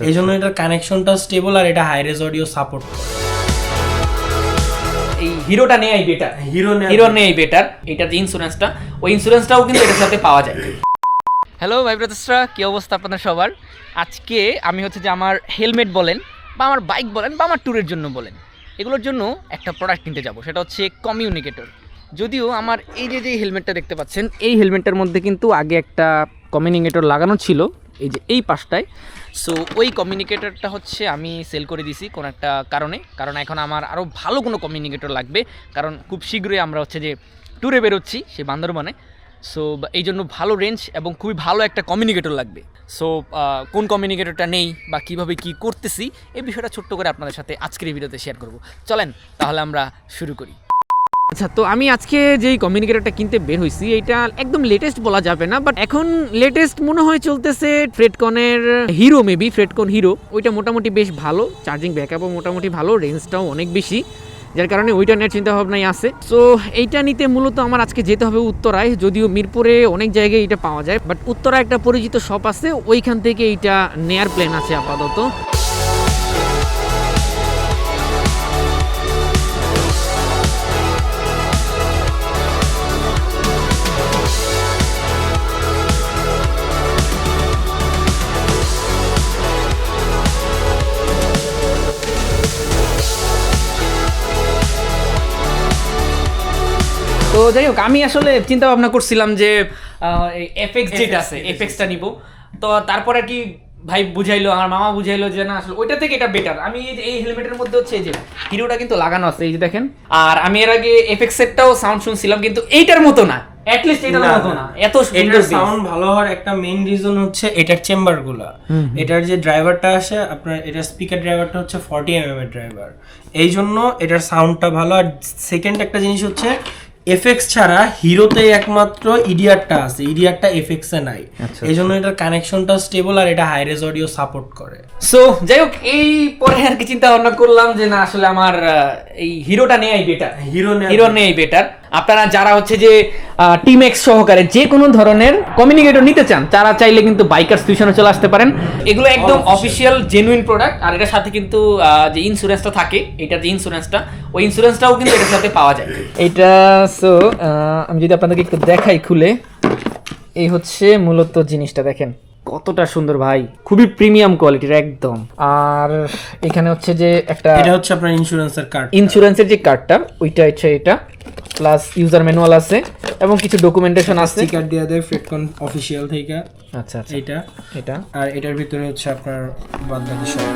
এই জন্য এটার কানেকশনটা স্টেবল আর এটা হাই রেজ অডিও সাপোর্ট করে। এই হিরোটা নেই বেটার, হিরো নেই বেটার। এটা যে ইন্স্যুরেন্সটা, ওই ইন্স্যুরেন্সটাও কিন্তু এটার সাথে পাওয়া যায়। হ্যালো ভাই ব্রাদার্সরা, কী অবস্থা আপনাদের সবার? আজকে আমি হচ্ছে যে আমার হেলমেট বলেন বা আমার বাইক বলেন বা আমার ট্যুরের জন্য বলেন, এগুলোর জন্য একটা প্রোডাক্ট কিনতে যাব, সেটা হচ্ছে কমিউনিকেটর। যদিও আমার এই যে হেলমেটটা দেখতে পাচ্ছেন, এই হেলমেটটার মধ্যে কিন্তু আগে একটা কমিউনিকেটর লাগানো ছিল এই যে এই পাশটায়। সো ওই কমিউনিকেটরটা হচ্ছে আমি সেল করে দিছি কোনো একটা কারণ এখন আমার আরও ভালো কোনো কমিউনিকেটর লাগবে, কারণ খুব শীঘ্রই আমরা হচ্ছে যে ট্যুরে বেরোচ্ছি সে বান্দরবানে। সো এই জন্য ভালো রেঞ্জ এবং খুবই ভালো একটা কমিউনিকেটর লাগবে। সো কোন কমিউনিকেটরটা নেই বা কীভাবে কী করতেছি এই বিষয়টা ছোট্ট করে আপনাদের সাথে আজকের এই ভিডিওতে শেয়ার করব। চলেন তাহলে আমরা শুরু করি। আচ্ছা, তো আমি আজকে যেই কমিউনিকেটরটা কিনতে বের হয়েছি এইটা একদম লেটেস্ট বলা যাবে না, বাট এখন লেটেস্ট মনে হয় চলতেছে ফ্রেডকনের হিরো, মেবি ফ্রেডকন হিরো। ওইটা মোটামুটি বেশ ভালো, চার্জিং ব্যাকআপও মোটামুটি ভালো, রেঞ্জটাও অনেক বেশি, যার কারণে ওইটা নেওয়ার চিন্তাভাবনাই আছে। সো এইটা নিতে মূলত আমার আজকে যেতে হবে উত্তরায়, যদিও মিরপুরে অনেক জায়গায় এটা পাওয়া যায়, বাট উত্তরায় একটা পরিচিত শপ আছে, ওইখান থেকে এইটা নেয়ার প্ল্যান আছে আপাতত। তো যাই হোক, আমি আসলে চিন্তা ভাবনা করছিলাম যে এফএক্স যেটা আছে এফএক্সটা নিব। তো তারপর আর কি ভাই বুঝাইলো, আমার মামা বুঝাইলো যে না আসলে ওইটা থেকে এটা বেটার। আমি এই হেলমেটের মধ্যে হচ্ছে এই যে হিরোটা কিন্তু লাগানো আছে, এই যে দেখেন। আর আমি এর আগে এফএক্স এরটাও সাউন্ড শুনছিলাম, কিন্তু এইটার মতো না, অ্যাটলিস্ট এটার মতো না। এত সুন্দর সাউন্ড ভালো হওয়ার একটা মেইন রিজন হচ্ছে এটার চেম্বারগুলো। এটার যে ড্রাইভারটা আসে আপনার, এটার স্পিকার ড্রাইভারটা হচ্ছে 40 mm এর ড্রাইভার, এই জন্য এটার সাউন্ডটা ভালো। আর সেকেন্ড একটা জিনিস হচ্ছে এফএক্স ছাড়া হিরোতে একমাত্র ইডিআরটা আছে, ইডিআরটা এফএক্স এ নাই, এই জন্য এটার কানেকশনটা স্টেবল আর এটা হাই রেজ অডিও সাপোর্ট করে। সো যাই হোক, এই পরে আর কি চিন্তা ভাবনা করলাম যে না আসলে আমার এই হিরোটা নেই বেটার, হিরো নেই বেটার। আপনারা যারা হচ্ছে যে টিম এক্স সহকারে যে কোনো ধরনের কমিউনিকেটর নিতে চান, তারা চাইলে কিন্তু বাইকার স্টেশনে চলে আসতে পারেন। এগুলো একদম অফিসিয়াল জেনুইন প্রোডাক্ট, আর এটার সাথে কিন্তু যে ইন্স্যুরেন্সটা থাকে, এটার যে ইন্স্যুরেন্সটা, ওই ইন্স্যুরেন্সটাও কিন্তু এটার সাথে পাওয়া যায়। এটা সো আমি যদি আপনাদেরকে একটু দেখাই খুলে, এই হচ্ছে মূলত জিনিসটা, দেখেন কতটা সুন্দর ভাই, খুবই প্রিমিয়াম কোয়ালিটির একদম। আর এখানে হচ্ছে যে একটা, এটা হচ্ছে আপনার ইন্স্যুরেন্সের কার্ড, ইন্স্যুরেন্সের যে কার্ডটা ওইটা হচ্ছে এটা, প্লাস ইউজার ম্যানুয়াল আছে এবং কিছু ডকুমেন্টেশন আছে, স্টিকার দিয়ে দেয় ফ্রেডকন অফিশিয়াল থেকে। আচ্ছা আচ্ছা, এটা এটা আর এটার ভিতরে হচ্ছে আপনার বাদবাকি সব।